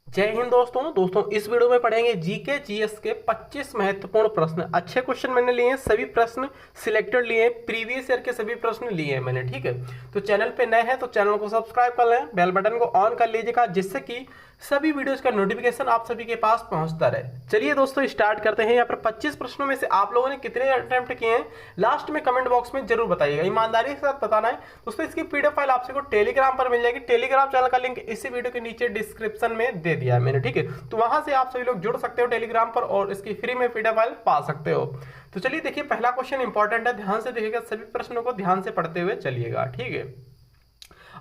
जय हिंद दोस्तों इस वीडियो में पढ़ेंगे जीके जीएस के 25 महत्वपूर्ण प्रश्न। अच्छे क्वेश्चन मैंने लिए हैं, सभी प्रश्न सिलेक्टेड लिए हैं, प्रीवियस ईयर के सभी प्रश्न लिए हैं मैंने। ठीक है, तो चैनल पे नए हैं तो चैनल को सब्सक्राइब कर लें, बेल बटन को ऑन कर लीजिएगा जिससे कि सभी वीडियोस का नोटिफिकेशन आप सभी के पास पहुंचता रहे। चलिए दोस्तों स्टार्ट करते हैं। यहाँ पर 25 प्रश्नों में से आप लोगों ने कितने अटेम्प्ट किए हैं लास्ट में कमेंट बॉक्स में जरूर बताइएगा, ईमानदारी के साथ बताना है। दोस्तों इसकी पीडीएफ फाइल आप सबको टेलीग्राम पर मिल जाएगी। टेलीग्राम चैनल का लिंक इसी वीडियो के नीचे डिस्क्रिप्शन में दे दिया है मैंने। ठीक है, तो वहां से आप सभी लोग जुड़ सकते हो टेलीग्राम पर और इसकी फ्री में पीडीएफ फाइल पा सकते हो। तो चलिए देखिए, पहला क्वेश्चन इंपॉर्टेंट है, ध्यान से देखिएगा, सभी प्रश्नों को ध्यान से पढ़ते हुए चलिएगा। ठीक है,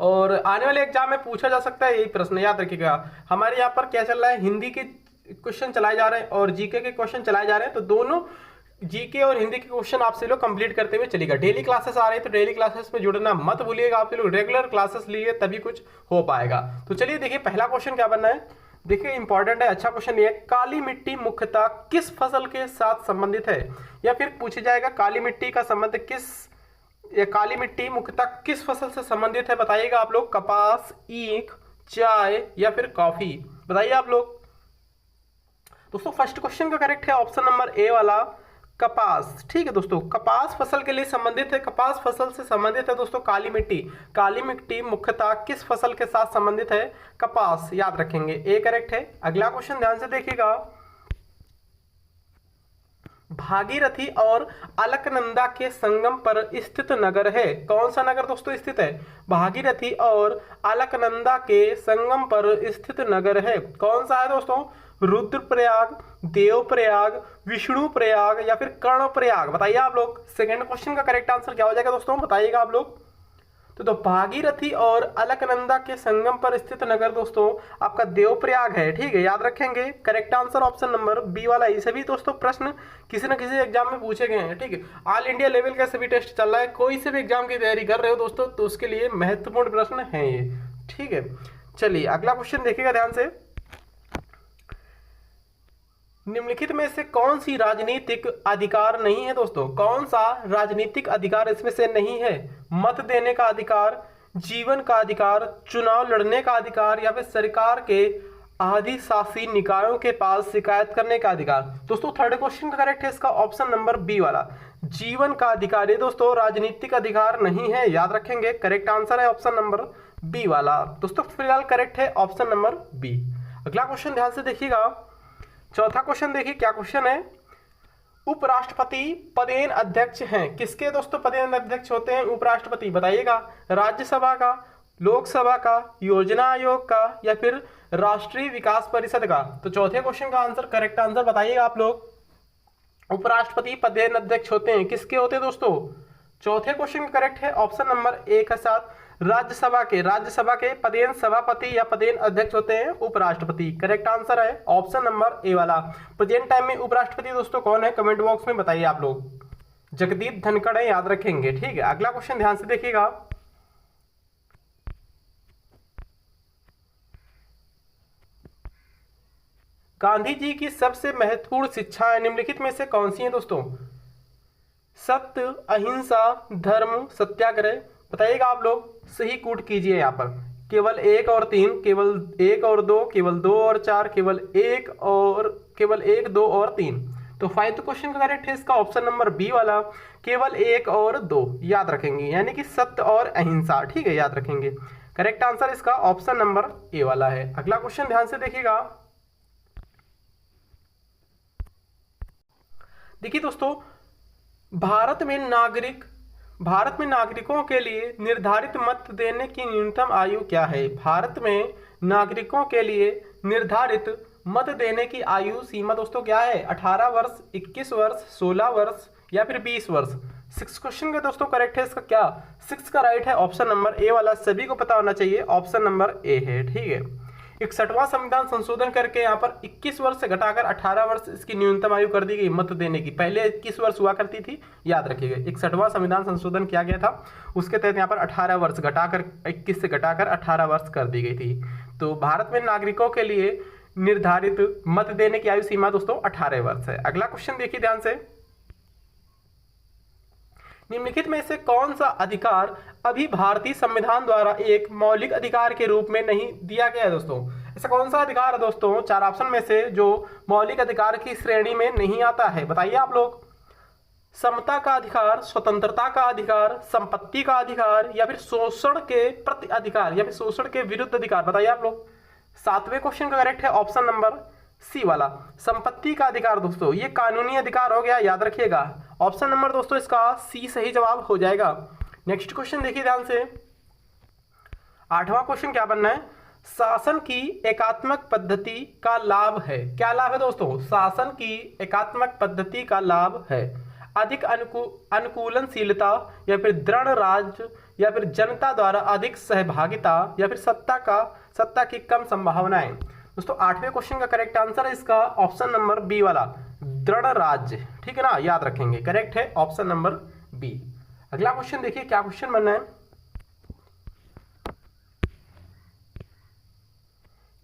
और आने वाले एग्जाम में पूछा जा सकता है यही प्रश्न, याद रखिएगा। हमारे यहाँ पर क्या चल रहा है, हिंदी के क्वेश्चन चलाए जा रहे हैं और जीके के क्वेश्चन चलाए जा रहे हैं, तो दोनों जीके और हिंदी के क्वेश्चन आपसे लोग कंप्लीट करते हुए चलेगा। डेली क्लासेस आ रही है तो डेली क्लासेस में जुड़ना मत भूलिएगा, आपसे लोग रेगुलर क्लासेस लिए तभी कुछ हो पाएगा। तो चलिए देखिए पहला क्वेश्चन क्या बनना है। देखिए इंपॉर्टेंट है, अच्छा क्वेश्चन ये है, काली मिट्टी मुख्यतः किस फसल के साथ संबंधित है, या फिर पूछा जाएगा काली मिट्टी का संबंध किस, ये काली मिट्टी मुख्यतः किस फसल से संबंधित है, बताइएगा आप लोग। कपास, ईख, चाय या फिर कॉफी, बताइए आप लोग। दोस्तों फर्स्ट क्वेश्चन का करेक्ट है ऑप्शन नंबर ए वाला, कपास। ठीक है दोस्तों, कपास फसल के लिए संबंधित है, कपास फसल से संबंधित है दोस्तों काली मिट्टी। काली मिट्टी मुख्यतः किस फसल के साथ संबंधित है, कपास, याद रखेंगे, ए करेक्ट है। अगला क्वेश्चन ध्यान से देखिएगा, भागीरथी और अलकनंदा के संगम पर स्थित नगर है, कौन सा नगर दोस्तों स्थित है, भागीरथी और अलकनंदा के संगम पर स्थित नगर है, कौन सा है दोस्तों, रुद्रप्रयाग, देवप्रयाग, विष्णुप्रयाग या फिर कर्णप्रयाग, बताइए आप लोग। सेकंड क्वेश्चन का करेक्ट आंसर क्या हो जाएगा दोस्तों, बताइएगा आप लोग। तो भागीरथी और अलकनंदा के संगम पर स्थित नगर दोस्तों आपका देवप्रयाग है। ठीक है, याद रखेंगे, correct answer option number B वाला। ये सभी दोस्तों प्रश्न किसी न किसी एग्जाम में पूछे गए हैं। ठीक है, ऑल इंडिया लेवल का सभी टेस्ट चल रहा है, कोई से भी एग्जाम की तैयारी कर रहे हो दोस्तों तो उसके लिए महत्वपूर्ण प्रश्न है ये। ठीक है, चलिए अगला क्वेश्चन देखिएगा ध्यान से, निम्नलिखित में से कौन सी राजनीतिक अधिकार नहीं है दोस्तों, कौन सा राजनीतिक अधिकार इसमें से नहीं है, मत देने का अधिकार, जीवन का अधिकार, चुनाव लड़ने का अधिकार या फिर सरकार के अधिशासी निकायों के पास शिकायत करने का अधिकार। दोस्तों थर्ड क्वेश्चन का करेक्ट है इसका ऑप्शन नंबर बी वाला, जीवन का अधिकार। ये दोस्तों राजनीतिक अधिकार नहीं है, याद रखेंगे, करेक्ट आंसर है ऑप्शन नंबर बी वाला। दोस्तों फिलहाल करेक्ट है ऑप्शन नंबर बी। अगला क्वेश्चन ध्यान से देखिएगा, चौथा क्वेश्चन देखिए क्या क्वेश्चन है, उपराष्ट्रपति पदेन अध्यक्ष हैं, किसके दोस्तों पदेन अध्यक्ष होते हैं उपराष्ट्रपति, बताइएगा। राज्यसभा का, लोकसभा का, योजना आयोग का या फिर राष्ट्रीय विकास परिषद का। तो चौथे क्वेश्चन का आंसर, करेक्ट आंसर बताइएगा आप लोग। उपराष्ट्रपति पदेन अध्यक्ष होते हैं, किसके होते हैं दोस्तों, चौथे क्वेश्चन का करेक्ट है ऑप्शन नंबर ए के साथ, राज्यसभा के। राज्यसभा के पदेन सभापति या पदेन अध्यक्ष होते हैं उपराष्ट्रपति, करेक्ट आंसर है ऑप्शन नंबर ए वाला। प्रेजेंट टाइम में उपराष्ट्रपति दोस्तों कौन है, कमेंट बॉक्स में बताइए आप लोग। जगदीप धनखड़ है, याद रखेंगे। ठीक है, अगला क्वेश्चन ध्यान से देखिएगा, गांधी जी की सबसे महत्वपूर्ण शिक्षाएं निम्नलिखित में से कौन सी हैं दोस्तों, सत्य, अहिंसा, धर्म, सत्याग्रह, बताइएगा आप लोग। सही कूट कीजिए यहाँ पर, केवल एक और तीन, केवल एक और दो, केवल दो और चार, केवल एक, दो और तीन। तो फाइव क्वेश्चन का करेक्ट है इसका ऑप्शन नंबर बी वाला, केवल एक और दो, याद रखेंगे, यानी कि सत्य और अहिंसा। ठीक है, याद रखेंगे, करेक्ट आंसर इसका ऑप्शन नंबर ए वाला है। अगला क्वेश्चन ध्यान से देखिएगा, देखिए दोस्तों, भारत में नागरिकों के लिए निर्धारित मत देने की न्यूनतम आयु क्या है, भारत में नागरिकों के लिए निर्धारित मत देने की आयु सीमा दोस्तों क्या है, 18 वर्ष, 21 वर्ष, 16 वर्ष या फिर 20 वर्ष। सिक्स क्वेश्चन का दोस्तों करेक्ट है इसका क्या, सिक्स का राइट है ऑप्शन नंबर ए वाला, सभी को पता होना चाहिए, ऑप्शन नंबर ए है। ठीक है, 61वां संविधान संशोधन करके यहाँ पर 21 वर्ष से घटाकर 18 वर्ष इसकी न्यूनतम आयु कर दी गई मत देने की, पहले 21 वर्ष हुआ करती थी, याद रखिएगा। 61वां संविधान संशोधन किया गया था, उसके तहत यहाँ पर 18 वर्ष घटाकर 21 से घटाकर 18 वर्ष कर दी गई थी। तो भारत में नागरिकों के लिए निर्धारित मत देने की आयु सीमा दोस्तों 18 वर्ष है। अगला क्वेश्चन देखिए ध्यान से, निम्नलिखित में से कौन सा अधिकार अभी भारतीय संविधान द्वारा एक मौलिक अधिकार के रूप में नहीं दिया गया है दोस्तों, ऐसा कौन सा अधिकार है दोस्तों चार ऑप्शन में से जो मौलिक अधिकार की श्रेणी में नहीं आता है? बताइए आप लोग। समता का अधिकार, स्वतंत्रता का अधिकार, संपत्ति का अधिकार, या फिर शोषण के प्रति अधिकार, या फिर शोषण के विरुद्ध अधिकार? बताइए आप लोग। 7वें क्वेश्चन का करेक्ट है ऑप्शन नंबर सी वाला, संपत्ति का अधिकार। दोस्तों ये कानूनी अधिकार हो गया, याद रखिएगा। ऑप्शन नंबर दोस्तों इसका सी सही जवाब हो जाएगा। नेक्स्ट क्वेश्चन देखिए ध्यान से। 8वां क्वेश्चन क्या बनना है? शासन की एकात्मक पद्धति का लाभ है। क्या लाभ है दोस्तों? शासन की एकात्मक पद्धति का लाभ है अधिक अनुकूलनशीलता, या फिर दृढ़ राज्य, या फिर जनता द्वारा अधिक सहभागिता, या फिर सत्ता की कम संभावनाएं। दोस्तों 8वें क्वेश्चन का करेक्ट आंसर है इसका ऑप्शन नंबर बी वाला, दृढ़ राज्य। ठीक है ना, याद रखेंगे। करेक्ट है ऑप्शन नंबर बी। अगला क्वेश्चन देखिए क्या क्वेश्चन बनना है।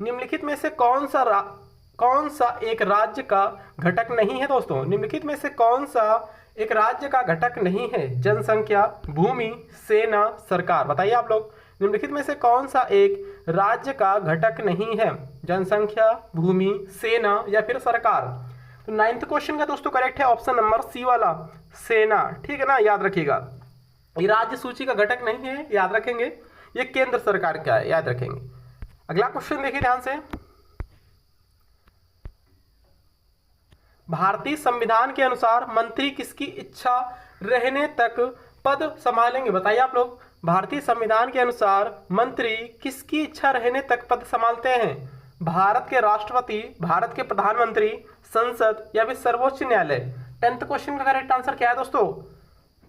निम्नलिखित में से कौन सा एक राज्य का घटक नहीं है? दोस्तों निम्नलिखित में से कौन सा एक राज्य का घटक नहीं है? जनसंख्या, भूमि, सेना, सरकार। बताइए आप लोग। निम्नलिखित में से कौन सा एक राज्य का घटक नहीं है? जनसंख्या, भूमि, सेना, या फिर सरकार। तो 9th क्वेश्चन का दोस्तों करेक्ट है ऑप्शन नंबर सी वाला, सेना। ठीक है ना, याद रखिएगा। ये राज्य सूची का घटक नहीं है, याद रखेंगे। ये केंद्र सरकार का है, याद रखेंगे। अगला क्वेश्चन देखिए ध्यान से। भारतीय संविधान के अनुसार मंत्री किसकी इच्छा रहने तक पद संभालेंगे? बताइए आप लोग। भारतीय संविधान के अनुसार मंत्री किसकी इच्छा रहने तक पद संभालते हैं? भारत के राष्ट्रपति, भारत के प्रधानमंत्री, संसद, या फिर सर्वोच्च न्यायालय। 10th क्वेश्चन का करेक्ट आंसर क्या है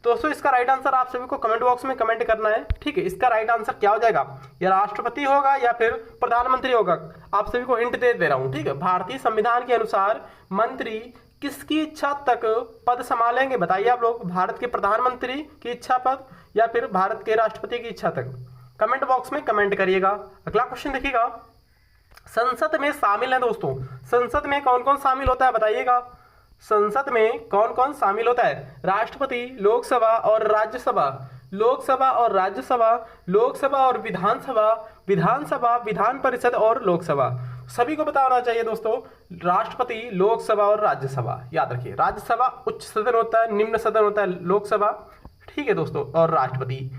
दोस्तों इसका राइट आंसर आप सभी को कमेंट बॉक्स में कमेंट करना है। ठीक है, इसका राइट आंसर क्या हो जाएगा? या राष्ट्रपति होगा या फिर प्रधानमंत्री होगा। आप सभी को हिंट दे रहा हूं। ठीक है, भारतीय संविधान के अनुसार मंत्री किसकी इच्छा तक पद संभालेंगे? बताइए आप लोग। भारत के प्रधानमंत्री की इच्छा पद, या फिर भारत के राष्ट्रपति की इच्छा तक? कमेंट बॉक्स में कमेंट करिएगा। अगला क्वेश्चन देखिएगा। संसद में शामिल है दोस्तों, संसद में कौन कौन शामिल होता है? बताइएगा। संसद में कौन कौन शामिल होता है? राष्ट्रपति, लोकसभा और राज्यसभा, लोकसभा और राज्यसभा, लोकसभा और विधानसभा, विधानसभा, विधान परिषद और लोकसभा। सभी को पता होना चाहिए दोस्तों, राष्ट्रपति, लोकसभा और राज्यसभा। याद रखिए, राज्यसभा उच्च सदन होता है, निम्न सदन होता है लोकसभा। ठीक है दोस्तों, और राष्ट्रपति।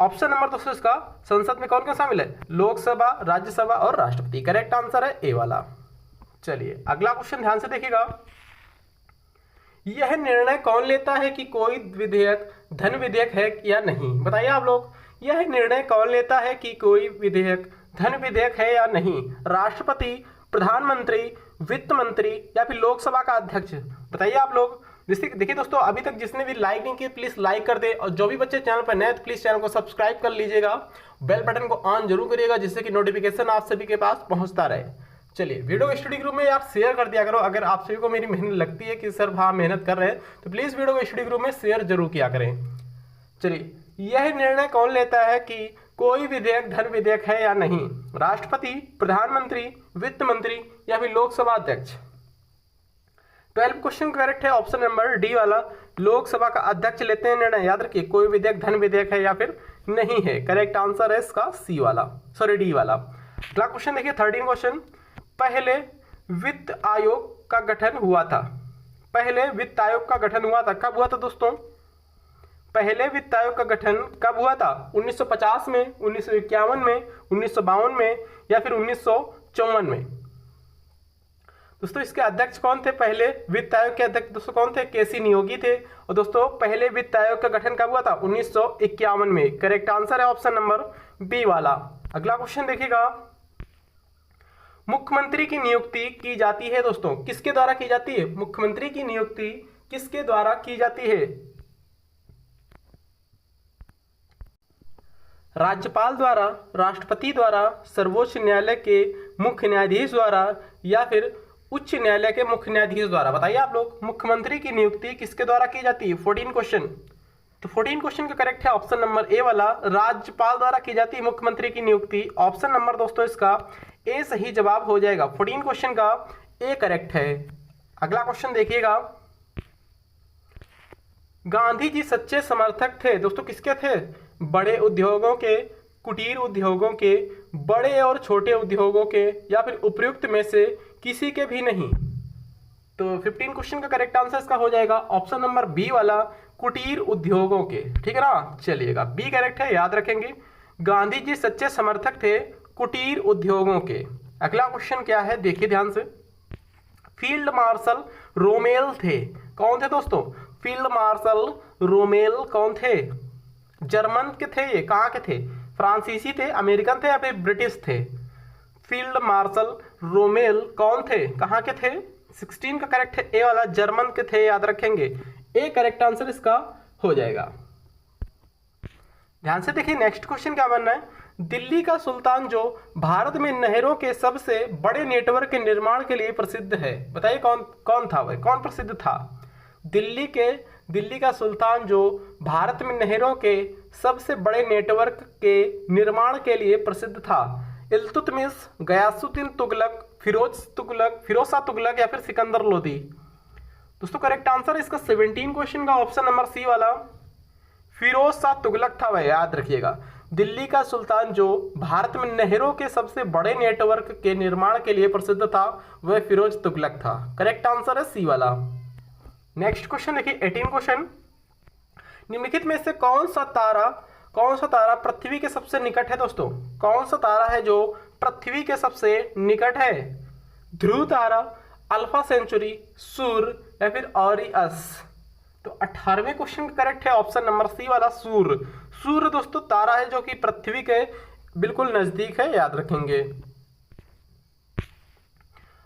ऑप्शन नंबर दोस्तों इसका संसद में कौन कौन शामिल है? लोकसभा, राज्यसभा और राष्ट्रपति। करेक्ट आंसर है ए वाला। चलिए अगला क्वेश्चन ध्यान से देखिएगा। यह निर्णय कौन लेता है कि कोई विधेयक धन विधेयक है या नहीं? बताइए आप लोग। यह निर्णय कौन लेता है कि कोई विधेयक धन विधेयक है या नहीं? राष्ट्रपति, प्रधानमंत्री, वित्त मंत्री, या फिर लोकसभा का अध्यक्ष? बताइए आप लोग। देखिए दोस्तों, अभी तक जिसने भी लाइक नहीं किया प्लीज लाइक कर दे, और जो भी बच्चे चैनल पर नए तो प्लीज चैनल को सब्सक्राइब कर लीजिएगा। बेल बटन को ऑन जरूर करिएगा, जिससे कि नोटिफिकेशन आप सभी के पास पहुंचता रहे। चलिए वीडियो को स्टडी ग्रुप में आप शेयर कर दिया करो। अगर आप सभी को मेरी मेहनत लगती है कि सर हाँ मेहनत कर रहे हैं, तो प्लीज वीडियो को स्टडी ग्रुप में शेयर जरूर किया करें। चलिए, यह निर्णय कौन लेता है कि कोई विधेयक धन विधेयक है या नहीं? राष्ट्रपति, प्रधानमंत्री, वित्त मंत्री, या फिर लोकसभा अध्यक्ष? 12 क्वेश्चन करेक्ट है ऑप्शन नंबर डी वाला, लोकसभा का अध्यक्ष लेते हैं निर्णय। याद रखिए, कोई विधेयक धन विधेयक है या फिर नहीं है। करेक्ट आंसर है इसका सी वाला, सॉरी डी वाला। अगला क्वेश्चन देखिए 13 क्वेश्चन। पहले वित्त आयोग का गठन हुआ था। पहले वित्त आयोग का गठन हुआ था, कब हुआ था दोस्तों? पहले वित्त आयोग का गठन कब हुआ था? 1950 में, 1951 में, 1952 में, या फिर 1954 में? दोस्तों इसके अध्यक्ष कौन थे? पहले वित्त आयोग के अध्यक्ष दोस्तों कौन थे? केसी नियोगी थे। और दोस्तों पहले वित्त आयोग का गठन कब हुआ था? 1951 में। करेक्ट आंसर है ऑप्शन नंबर बी वाला। अगला क्वेश्चन देखिएगा। मुख्यमंत्री की नियुक्ति की जाती है दोस्तों, किसके द्वारा की जाती है? मुख्यमंत्री की नियुक्ति किसके द्वारा की जाती है? राज्यपाल द्वारा, राष्ट्रपति द्वारा, सर्वोच्च न्यायालय के मुख्य न्यायाधीश द्वारा, या फिर उच्च न्यायालय के मुख्य न्यायाधीश द्वारा? बताइए आप लोग। मुख्यमंत्री की नियुक्ति किसके द्वारा की जाती है? 14 क्वेश्चन। तो 14 क्वेश्चन का करेक्ट है ऑप्शन नंबर ए वाला, राज्यपाल द्वारा की जाती है मुख्यमंत्री की नियुक्ति। ऑप्शन नंबर दोस्तों इसका ए सही जवाब हो जाएगा। 14 क्वेश्चन का ए करेक्ट है। अगला क्वेश्चन देखिएगा। गांधी जी सच्चे समर्थक थे दोस्तों, किसके थे? बड़े उद्योगों के, कुटीर उद्योगों के, बड़े और छोटे उद्योगों के या फिर उपयुक्त में से किसी के भी नहीं। तो 15 क्वेश्चन का करेक्ट आंसर इसका हो जाएगा ऑप्शन नंबर बी वाला, कुटीर उद्योगों के। ठीक है ना, चलिएगा बी करेक्ट है, याद रखेंगे। गांधी जी सच्चे समर्थक थे कुटीर उद्योगों के। अगला क्वेश्चन क्या है, देखिए ध्यान से। फील्ड मार्शल रोमेल थे, कौन थे दोस्तों? फील्ड मार्शल रोमेल कौन थे? जर्मन के थे ये, कहाँ के थे? फ्रांसीसी थे, अमेरिकन थे या फिर ब्रिटिश थे? फील्ड मार्शल रोमेल कौन थे, कहाँ के थे? 16 का करेक्ट है ए वाला, जर्मन के थे, याद रखेंगे। ए करेक्ट आंसर इसका हो जाएगा। ध्यान से देखिए नेक्स्ट क्वेश्चन क्या बनना है। दिल्ली का सुल्तान जो भारत में नहरों के सबसे बड़े नेटवर्क के निर्माण के लिए प्रसिद्ध है, बताइए कौन था वह, कौन प्रसिद्ध था? दिल्ली का सुल्तान जो भारत में नहरों के सबसे बड़े नेटवर्क के निर्माण के लिए प्रसिद्ध था। इल्तुतमिश, गयासुद्दीन तुगलक, फिरोज शाह तुगलक या फिर सिकंदर लोदी। दोस्तों करेक्ट आंसर इसका 17 क्वेश्चन का ऑप्शन नंबर सी वाला, फिरोज शाह तुगलक था वह, याद रखिएगा। दिल्ली का सुल्तान जो भारत में नहरों के सबसे बड़े नेटवर्क के निर्माण के लिए प्रसिद्ध था वह फिरोज तुगलक था। करेक्ट आंसर है सी वाला। नेक्स्ट क्वेश्चन देखिए 18 क्वेश्चन। निम्नलिखित में से कौन सा तारा पृथ्वी के सबसे निकट है दोस्तों? कौन सा तारा है जो पृथ्वी के सबसे निकट है? ध्रुव तारा, अल्फा सेंचुरी, सूर्य या फिर ऑरियस। तो 18वें क्वेश्चन का करेक्ट है ऑप्शन नंबर सी वाला, सूर्य। सूर्य दोस्तों तारा है जो कि पृथ्वी के बिल्कुल नजदीक है, याद रखेंगे।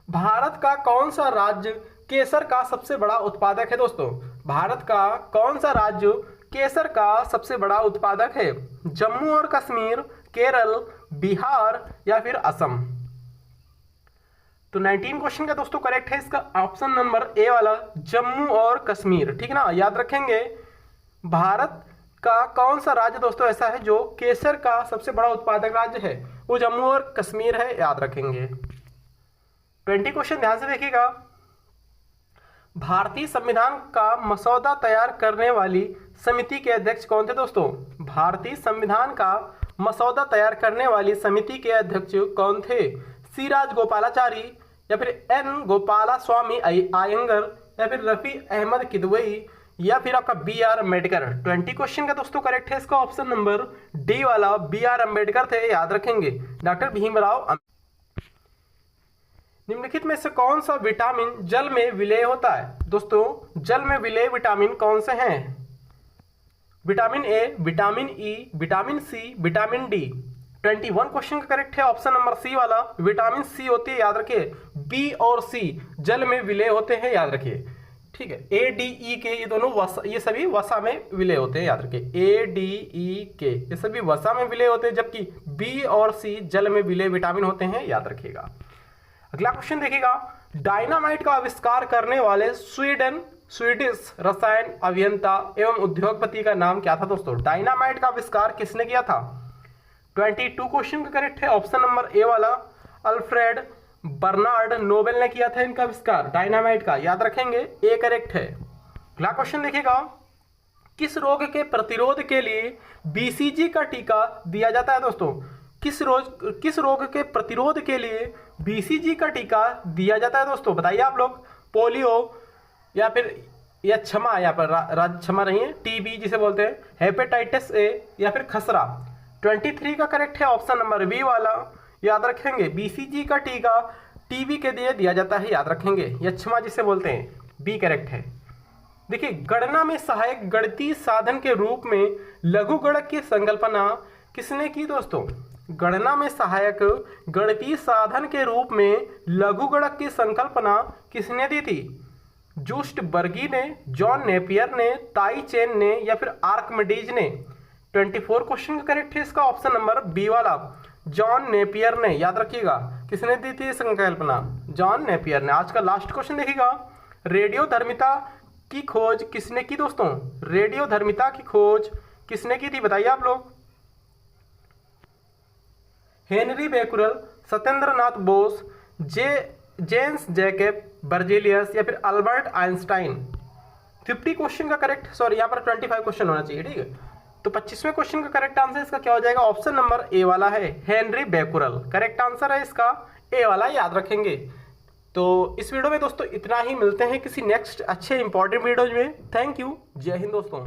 भारत का कौन सा राज्य केसर का सबसे बड़ा उत्पादक है दोस्तों? भारत का कौन सा राज्य केसर का सबसे बड़ा उत्पादक है? जम्मू और कश्मीर, केरल, बिहार या फिर असम। तो 19 क्वेश्चन का दोस्तों करेक्ट है इसका ऑप्शन नंबर ए वाला, जम्मू और कश्मीर। ठीक है ना, याद रखेंगे। भारत का कौन सा राज्य दोस्तों ऐसा है जो केसर का सबसे बड़ा उत्पादक राज्य है? वो जम्मू और कश्मीर है, याद रखेंगे। 20 क्वेश्चन ध्यान से देखिएगा। भारतीय संविधान का मसौदा तैयार करने वाली समिति के अध्यक्ष कौन थे दोस्तों? भारतीय संविधान का मसौदा तैयार करने वाली समिति के अध्यक्ष कौन थे? सी राजगोपालाचारी या फिर एन गोपाला स्वामी अयंगर या फिर रफी अहमद किदवई या फिर आपका बी आर अम्बेडकर। 20 क्वेश्चन का दोस्तों करेक्ट है इसका ऑप्शन नंबर डी वाला, बी आर अम्बेडकर थे, याद रखेंगे। डॉक्टर भीमराव। निम्नलिखित में से कौन सा विटामिन जल में विलय होता है? दोस्तों जल में विलय विटामिन कौन से हैं? Vitamin A, vitamin E, vitamin C, vitamin D. 21 question का करेक्ट है ऑप्शन नंबर सी वाला, विटामिन सी होती है, याद रखिए। बी और सी जल में विलय होते हैं, याद रखिए। ठीक है, ए डी ई के ये दोनों ये सभी वसा में विलय होते हैं, याद रखिए। ए डी ई के ये सभी वसा में विलय होते हैं, जबकि बी और सी जल में विलय विटामिन होते हैं, याद रखिएगा। अगला क्वेश्चन देखिएगा। डायनामाइट का आविष्कार करने वाले स्वीडिश रसायन अभियंता एवं उद्योगपति का नाम क्या था दोस्तों? डायनामाइट का आविष्कार किसने किया था? 22 क्वेश्चन का करेक्ट है ऑप्शन नंबर ए वाला, अल्फ्रेड बर्नार्ड नोबेल ने किया था इनका आविष्कार डायनामाइट का, याद रखेंगे। ए करेक्ट है। अगला क्वेश्चन देखिएगा। किस रोग के प्रतिरोध के लिए बीसीजी का टीका दिया जाता है दोस्तों? किस रोग के प्रतिरोध के लिए बीसीजी का टीका दिया जाता है दोस्तों? बताइए आप लोग। पोलियो या फिर या क्षमा, यहाँ पर क्षमा नहीं है, टीबी जिसे बोलते हैं, हेपेटाइटिस ए या फिर खसरा। 23 का करेक्ट है ऑप्शन नंबर बी वाला, याद रखेंगे। बीसीजी का टीका टीबी के लिए दिया जाता है, याद रखेंगे। या क्षमा जिसे बोलते हैं, बी करेक्ट है। देखिए गणना में सहायक गणितीय साधन के रूप में लघु गणक की संकल्पना किसने की दोस्तों? गणना में सहायक गणितीय साधन के रूप में लघु गणक की संकल्पना किसने दी थी? जूस्ट बर्गी ने, जॉन नेपियर ने, ताई चेन ने या फिर आर्किमिडीज ने। 24 क्वेश्चन का करेक्ट है इसका ऑप्शन नंबर बी वाला, जॉन नेपियर ने, याद रखिएगा। किसने दी थी संकल्पना? जॉन नेपियर ने। आज का लास्ट क्वेश्चन देखिएगा। रेडियोधर्मिता की खोज किसने की दोस्तों? रेडियोधर्मिता की खोज किसने की थी, बताइए आप लोग। Henry Becquerel, Satyendranath Bose, James Jacob Berzelius या फिर अल्बर्ट आइंस्टाइन। 50 क्वेश्चन का करेक्ट, सॉरी यहाँ पर 25 क्वेश्चन होना चाहिए, ठीक है। तो 25वें क्वेश्चन का करेक्ट आंसर इसका क्या हो जाएगा, ऑप्शन नंबर ए वाला है, हेनरी बेकुरल करेक्ट आंसर है इसका, ए वाला याद रखेंगे। तो इस वीडियो में दोस्तों इतना ही, मिलते हैं किसी नेक्स्ट अच्छे इंपॉर्टेंट वीडियो में। थैंक यू, जय हिंद दोस्तों।